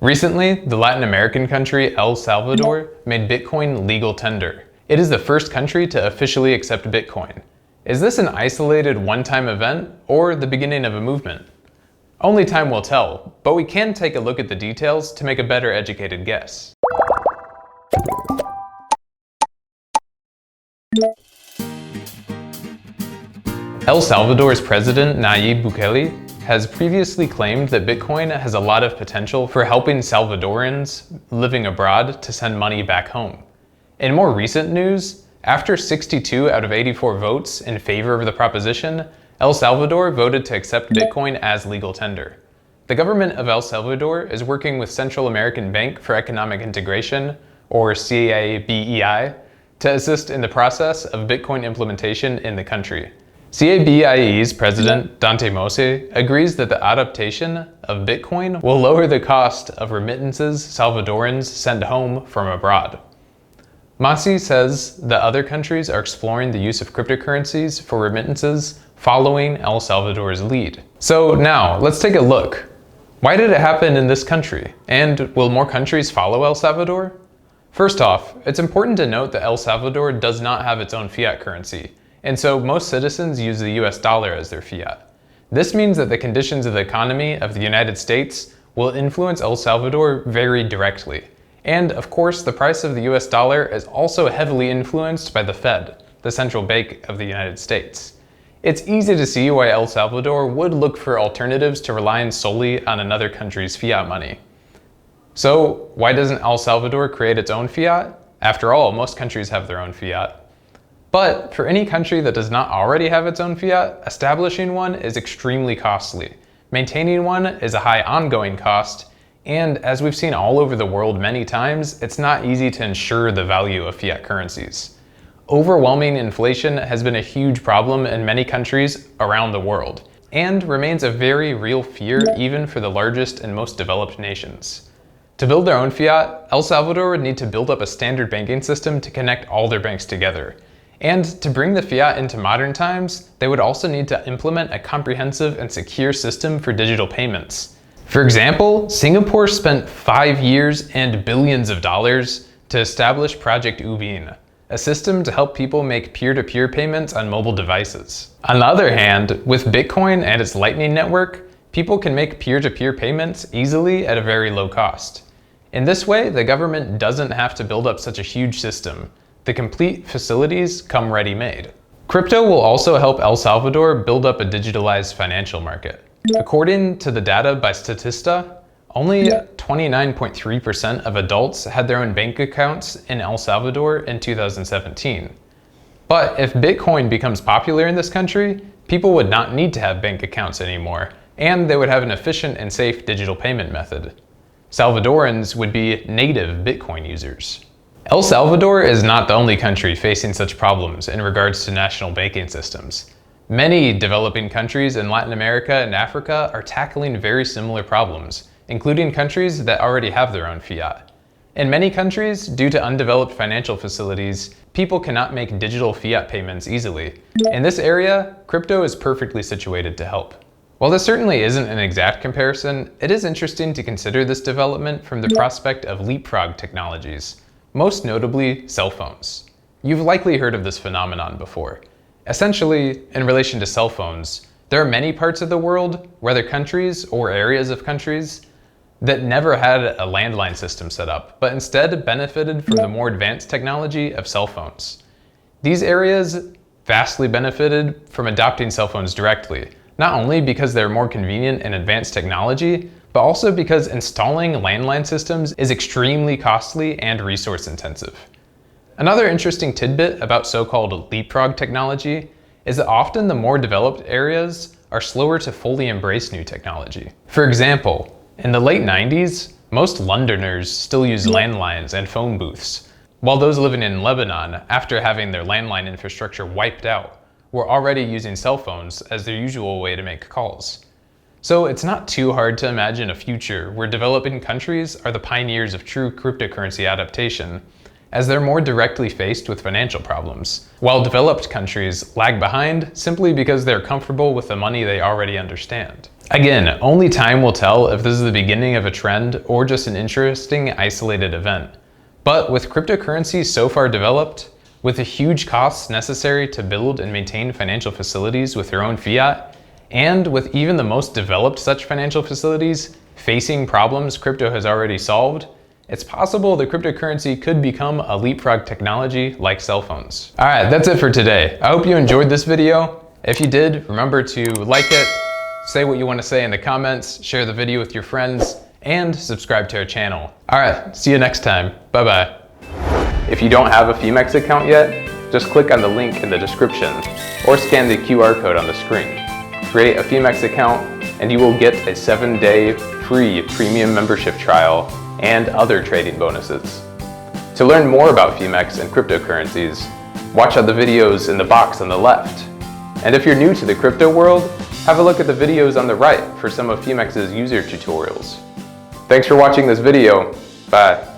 Recently, the Latin American country El Salvador made Bitcoin legal tender. It is the first country to officially accept Bitcoin. Is this an isolated one-time event or the beginning of a movement? Only time will tell, but we can take a look at the details to make a better educated guess. El Salvador's president, Nayib Bukele, has previously claimed that Bitcoin has a lot of potential for helping Salvadorans living abroad to send money back home. In more recent news, after 62 out of 84 votes in favor of the proposition, El Salvador voted to accept Bitcoin as legal tender. The government of El Salvador is working with Central American Bank for Economic Integration, or CABEI, to assist in the process of Bitcoin implementation in the country. CABEI's president, Dante Mossi, agrees that the adoption of Bitcoin will lower the cost of remittances Salvadorans send home from abroad. Mossi says that other countries are exploring the use of cryptocurrencies for remittances following El Salvador's lead. So now, let's take a look. Why did it happen in this country? And will more countries follow El Salvador? First off, it's important to note that El Salvador does not have its own fiat currency, and so most citizens use the US dollar as their fiat. This means that the conditions of the economy of the United States will influence El Salvador very directly. And of course, the price of the US dollar is also heavily influenced by the Fed, the central bank of the United States. It's easy to see why El Salvador would look for alternatives to relying solely on another country's fiat money. So why doesn't El Salvador create its own fiat? After all, most countries have their own fiat. But for any country that does not already have its own fiat, establishing one is extremely costly. Maintaining one is a high ongoing cost, and as we've seen all over the world many times, it's not easy to ensure the value of fiat currencies. Overwhelming inflation has been a huge problem in many countries around the world, and remains a very real fear even for the largest and most developed nations. To build their own fiat, El Salvador would need to build up a standard banking system to connect all their banks together. And to bring the fiat into modern times, they would also need to implement a comprehensive and secure system for digital payments. For example, Singapore spent 5 years and billions of dollars to establish Project Ubin, a system to help people make peer-to-peer payments on mobile devices. On the other hand, with Bitcoin and its Lightning Network, people can make peer-to-peer payments easily at a very low cost. In this way, the government doesn't have to build up such a huge system. The complete facilities come ready-made. Crypto will also help El Salvador build up a digitalized financial market. According to the data by Statista, only 29.3% of adults had their own bank accounts in El Salvador in 2017. But if Bitcoin becomes popular in this country, people would not need to have bank accounts anymore, and they would have an efficient and safe digital payment method. Salvadorans would be native Bitcoin users. El Salvador is not the only country facing such problems in regards to national banking systems. Many developing countries in Latin America and Africa are tackling very similar problems, including countries that already have their own fiat. In many countries, due to undeveloped financial facilities, people cannot make digital fiat payments easily. In this area, crypto is perfectly situated to help. While this certainly isn't an exact comparison, it is interesting to consider this development from the prospect of leapfrog technologies. Most notably, cell phones. You've likely heard of this phenomenon before. Essentially, in relation to cell phones, there are many parts of the world, whether countries or areas of countries, that never had a landline system set up, but instead benefited from the more advanced technology of cell phones. These areas vastly benefited from adopting cell phones directly, not only because they're more convenient and advanced technology, but also because installing landline systems is extremely costly and resource intensive. Another interesting tidbit about so-called leapfrog technology is that often the more developed areas are slower to fully embrace new technology. For example, in the late 90s, most Londoners still use landlines and phone booths, while those living in Lebanon, after having their landline infrastructure wiped out, were already using cell phones as their usual way to make calls. So it's not too hard to imagine a future where developing countries are the pioneers of true cryptocurrency adaptation, as they're more directly faced with financial problems, while developed countries lag behind simply because they're comfortable with the money they already understand. Again, only time will tell if this is the beginning of a trend or just an interesting isolated event. But with cryptocurrency so far developed, with the huge costs necessary to build and maintain financial facilities with their own fiat, and with even the most developed such financial facilities facing problems crypto has already solved, it's possible that cryptocurrency could become a leapfrog technology like cell phones. All right, that's it for today. I hope you enjoyed this video. If you did, remember to like it, say what you want to say in the comments, share the video with your friends, and subscribe to our channel. All right, see you next time. Bye-bye. If you don't have a Phemex account yet, just click on the link in the description or scan the QR code on the screen. Create a Phemex account and you will get a 7-day free premium membership trial and other trading bonuses. To learn more about Phemex and cryptocurrencies, watch out the videos in the box on the left. And if you're new to the crypto world, have a look at the videos on the right for some of Phemex's user tutorials. Thanks for watching this video. Bye.